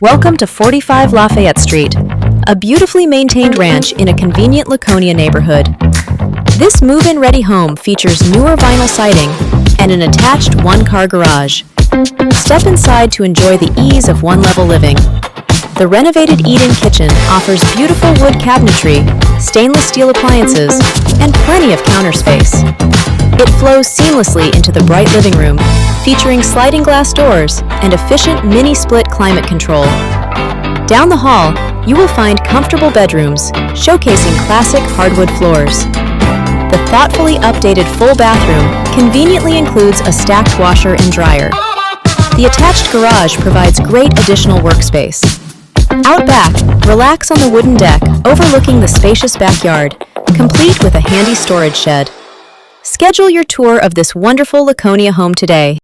Welcome to 45 Lafayette Street, a beautifully maintained ranch in a convenient Laconia neighborhood. This move-in ready home features newer vinyl siding and an attached one-car garage. Step inside to enjoy the ease of one-level living. The renovated eat-in kitchen offers beautiful wood cabinetry, stainless steel appliances, and plenty of counter space. It flows seamlessly into the bright living room, featuring sliding glass doors and efficient mini-split climate control. Down the hall, you will find comfortable bedrooms, showcasing classic hardwood floors. The thoughtfully updated full bathroom conveniently includes a stacked washer and dryer. The attached garage provides great additional workspace. Out back, relax on the wooden deck overlooking the spacious backyard, complete with a handy storage shed. Schedule your tour of this wonderful Laconia home today.